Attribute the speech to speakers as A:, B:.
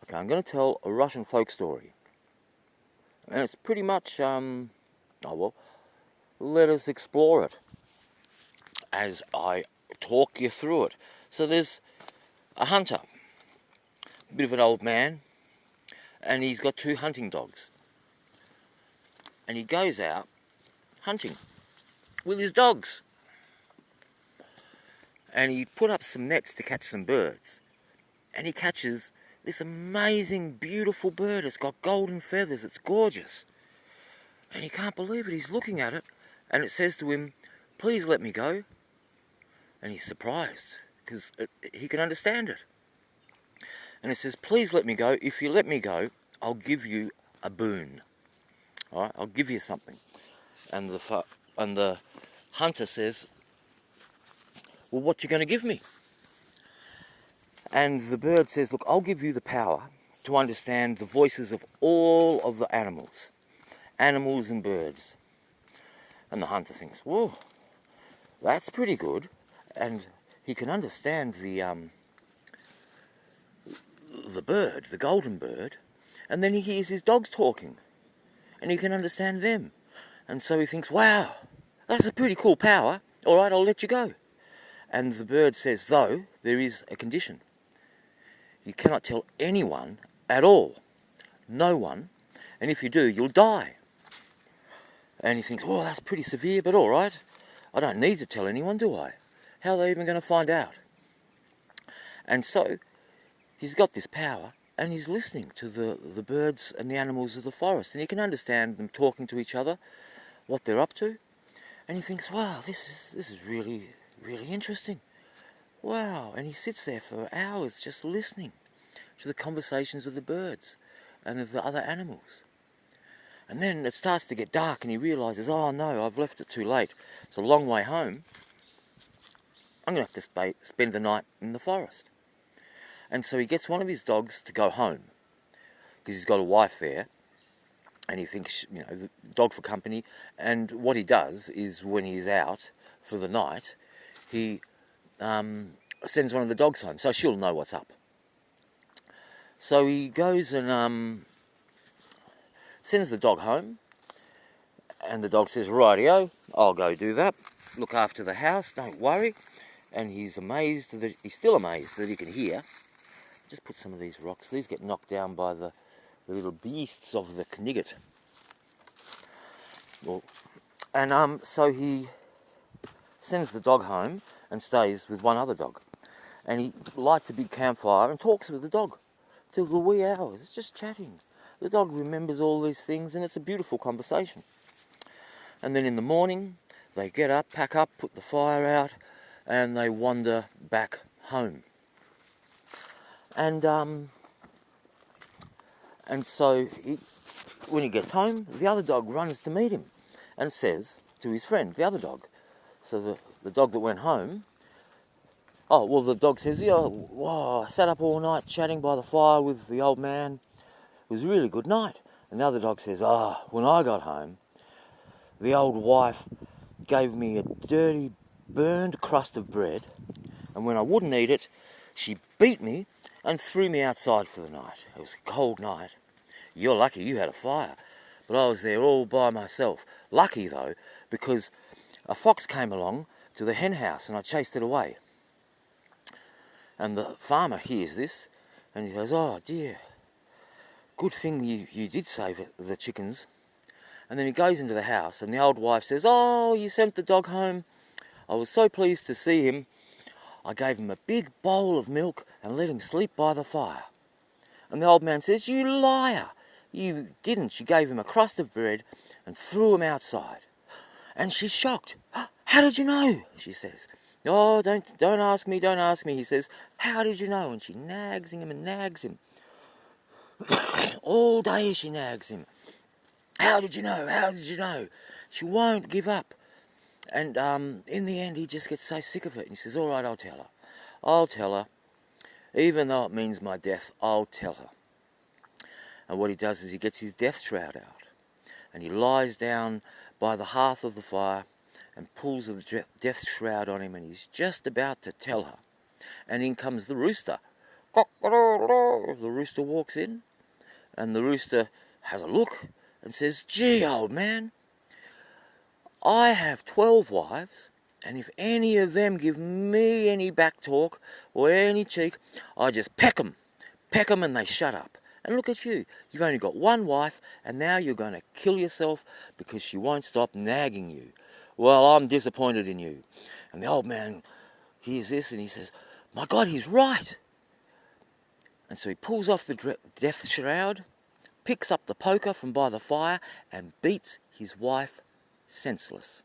A: Okay, I'm going to tell a Russian folk story. And it's pretty much, let us explore it as I talk you through it. So there's a hunter, a bit of an old man, and he's got 2 hunting dogs. And he goes out hunting with his dogs. And he put up some nets to catch some birds. And he catches this amazing, beautiful bird. It's got golden feathers. It's gorgeous. And he can't believe it. He's looking at it, and it says to him, "Please let me go." And he's surprised, because he can understand it. And it says, "Please let me go. If you let me go, I'll give you a boon. All right, I'll give you something." And the hunter says, "Well, what you going to give me?" And the bird says, "Look, I'll give you the power to understand the voices of all of the animals and birds." And the hunter thinks, "Whoa, that's pretty good." And he can understand the bird, the golden bird, and then he hears his dogs talking, and he can understand them. And so he thinks, "Wow, that's a pretty cool power. All right, I'll let you go." And the bird says, "Though, there is a condition. You cannot tell anyone at all. No one. And if you do, you'll die." And he thinks, "Well, that's pretty severe, but all right. I don't need to tell anyone, do I? How are they even going to find out?" And so he's got this power, and he's listening to the birds and the animals of the forest, and he can understand them talking to each other, what they're up to. And he thinks, "Wow, this is really, really interesting. Wow." And he sits there for hours just listening to the conversations of the birds and of the other animals. And then it starts to get dark, and he realises, "Oh no, I've left it too late. It's a long way home. I'm going to have to spend the night in the forest." And so he gets one of his dogs to go home, because he's got a wife there, and he thinks, the dog for company. And what he does is, when he's out for the night, he sends one of the dogs home, so she'll know what's up. So he goes and sends the dog home, and the dog says, "Rightio, I'll go do that. Look after the house, don't worry." And he's still amazed that he can hear. Just put some of these rocks. These get knocked down by the little beasts of the Knigget. And so he sends the dog home and stays with one other dog. And he lights a big campfire and talks with the dog till the wee hours. It's just chatting. The dog remembers all these things, and it's a beautiful conversation. And then in the morning, they get up, pack up, put the fire out, and they wander back home. And so when he gets home, the other dog runs to meet him and says to his friend, the other dog. So the dog that went home, the dog says, "Wow, I sat up all night chatting by the fire with the old man. It was a really good night." And the other dog says, "When I got home, the old wife gave me a dirty, burned crust of bread, and when I wouldn't eat it, she beat me and threw me outside for the night. It was a cold night. You're lucky you had a fire, but I was there all by myself. Lucky, though, because a fox came along to the hen house and I chased it away." And the farmer hears this, and he goes, "Oh dear, good thing you did save the chickens." And then he goes into the house, and the old wife says, "Oh, you sent the dog home. I was so pleased to see him. I gave him a big bowl of milk and let him sleep by the fire." And the old man says, "You liar! You didn't. You gave him a crust of bread and threw him outside." And she's shocked. "How did you know?" she says. "Oh, don't ask me, don't ask me," he says. "How did you know?" And she nags him and nags him. All day she nags him. "How did you know? How did you know?" She won't give up. And in the end, he just gets so sick of it. And he says, "All right, I'll tell her. I'll tell her. Even though it means my death, I'll tell her." And what he does is he gets his death shroud out. And he lies down by the hearth of the fire and pulls the death shroud on him. And he's just about to tell her. And in comes the rooster. The rooster walks in, and the rooster has a look and says, "Gee, old man, I have 12 wives, and if any of them give me any back talk or any cheek, I just peck 'em and they shut up. And look at you, you've only got one wife, and now you're going to kill yourself because she won't stop nagging you. Well, I'm disappointed in you." And the old man hears this and he says, "My God, he's right." And so he pulls off the death shroud, picks up the poker from by the fire, and beats his wife senseless.